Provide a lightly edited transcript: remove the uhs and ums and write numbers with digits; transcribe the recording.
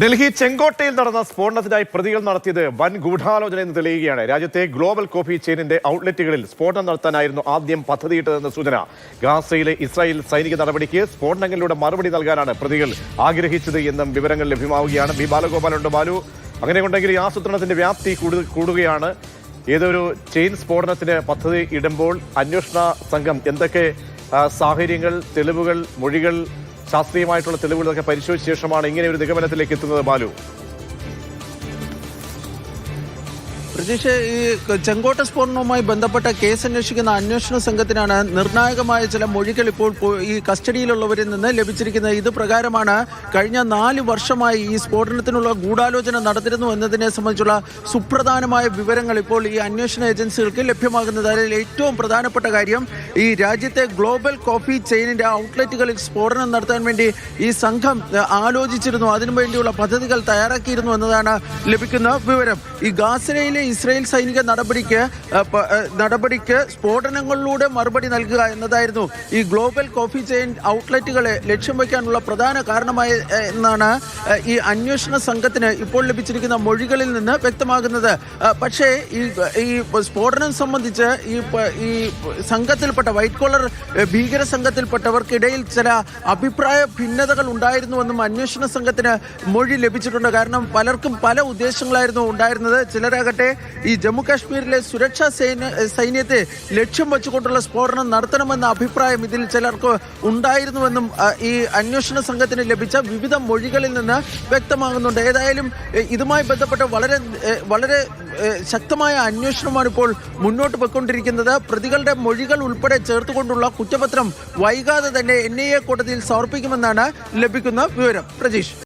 ഡൽഹി ചെങ്കോട്ടയിൽ നടന്ന സ്ഫോടനത്തിനായി പ്രതികൾ നടത്തിയത് വൻ ഗൂഢാലോചന എന്ന് തെളിയുകയാണ്. രാജ്യത്തെ ഗ്ലോബൽ കോഫി ചെയിനിന്റെ ഔട്ട്ലെറ്റുകളിൽ സ്ഫോടനം നടത്താനായിരുന്നു ആദ്യം പദ്ധതിയിട്ടതെന്ന സൂചന. ഗാസയിലെ ഇസ്രായേൽ സൈനിക നടപടിക്ക് സ്ഫോടനങ്ങളിലൂടെ മറുപടി നൽകാനാണ് പ്രതികൾ ആഗ്രഹിച്ചത് എന്നും വിവരങ്ങൾ ലഭ്യമാവുകയാണ്. ബി ബാലഗോപാലുണ്ട്. ബാലു, അങ്ങനെയുണ്ടെങ്കിൽ ഈ ആസൂത്രണത്തിന്റെ വ്യാപ്തി കൂടുകയാണ്. ഏതൊരു ചെയിൻ സ്ഫോടനത്തിന് പദ്ധതി ഇടുമ്പോൾ അന്വേഷണ സംഘം എന്തൊക്കെ സാഹചര്യങ്ങൾ, തെളിവുകൾ, മൊഴികൾ, ശാസ്ത്രീയമായിട്ടുള്ള തെളിവുകളൊക്കെ പരിശോധിച്ച ശേഷമാണ് ഇങ്ങനെ ഒരു നിഗമനത്തിലേക്ക് എത്തുന്നത്? ബാലു, പ്രതീക്ഷ, ഈ ചെങ്കോട്ട സ്ഫോടനവുമായി ബന്ധപ്പെട്ട കേസ് അന്വേഷിക്കുന്ന അന്വേഷണ സംഘത്തിനാണ് നിർണായകമായ ചില മൊഴികൾ ഇപ്പോൾ ഈ കസ്റ്റഡിയിലുള്ളവരിൽ നിന്ന് ലഭിച്ചിരിക്കുന്നത്. ഇത് പ്രകാരമാണ് കഴിഞ്ഞ 4 വർഷമായി ഈ സ്ഫോടനത്തിനുള്ള ഗൂഢാലോചന നടന്നിരുന്നു എന്നതിനെ സംബന്ധിച്ചുള്ള സുപ്രധാനമായ വിവരങ്ങൾ ഇപ്പോൾ ഈ അന്വേഷണ ഏജൻസികൾക്ക് ലഭ്യമാകുന്നത്. അതിൽ ഏറ്റവും പ്രധാനപ്പെട്ട കാര്യം, ഈ രാജ്യത്തെ ഗ്ലോബൽ കോഫി ചെയിനിന്റെ ഔട്ട്ലെറ്റുകളിൽ സ്ഫോടനം നടത്താൻ വേണ്ടി ഈ സംഘം ആലോചിച്ചിരുന്നു, അതിനുവേണ്ടിയുള്ള പദ്ധതികൾ തയ്യാറാക്കിയിരുന്നു എന്നതാണ് ലഭിക്കുന്ന വിവരം. ഈ ഗാസയിലെ ഇസ്രായേൽ സൈനിക നടപടിക്ക് സ്ഫോടനങ്ങളിലൂടെ മറുപടി നൽകുക എന്നതായിരുന്നു ഈ ഗ്ലോബൽ കോഫി ചെയിൻ ഔട്ട്ലെറ്റുകളെ ലക്ഷ്യം വയ്ക്കാനുള്ള പ്രധാന കാരണമായി എന്നാണ് ഈ അന്വേഷണ സംഘത്തിന് ഇപ്പോൾ ലഭിച്ചിരിക്കുന്ന മൊഴികളിൽ നിന്ന് വ്യക്തമാകുന്നത്. പക്ഷേ ഈ സ്ഫോടനം സംബന്ധിച്ച് ഈ സംഘത്തിൽപ്പെട്ട വൈറ്റ് കോളർ ഭീകര സംഘത്തിൽപ്പെട്ടവർക്കിടയിൽ ചില അഭിപ്രായ ഭിന്നതകൾ ഉണ്ടായിരുന്നുവെന്നും അന്വേഷണ സംഘത്തിന് മൊഴി ലഭിച്ചിട്ടുണ്ട്. കാരണം പലർക്കും പല ഉദ്ദേശങ്ങളായിരുന്നു ഉണ്ടായിരുന്നത്. ചിലരാകട്ടെ ഈ ജമ്മു കാശ്മീരിലെ സുരക്ഷാ സൈന്യത്തെ ലക്ഷ്യം വെച്ചുകൊണ്ടുള്ള സ്ഫോടനം നടത്തണമെന്ന അഭിപ്രായം ഇതിൽ ചിലർക്ക് ഉണ്ടായിരുന്നുവെന്നും ഈ അന്വേഷണ സംഘത്തിന് ലഭിച്ച വിവിധ മൊഴികളിൽ നിന്ന് വ്യക്തമാകുന്നുണ്ട്. ഏതായാലും ഇതുമായി ബന്ധപ്പെട്ട് വളരെ ശക്തമായ അന്വേഷണമാണ് ഇപ്പോൾ മുന്നോട്ട് പോയിക്കൊണ്ടിരിക്കുന്നത്. പ്രതികളുടെ മൊഴികൾ ഉൾപ്പെടെ ചേർത്തുകൊണ്ടുള്ള കുറ്റപത്രം വൈകാതെ തന്നെ NIA കോടതിയിൽ സമർപ്പിക്കുമെന്നാണ് ലഭിക്കുന്ന വിവരം. പ്രജീഷ്.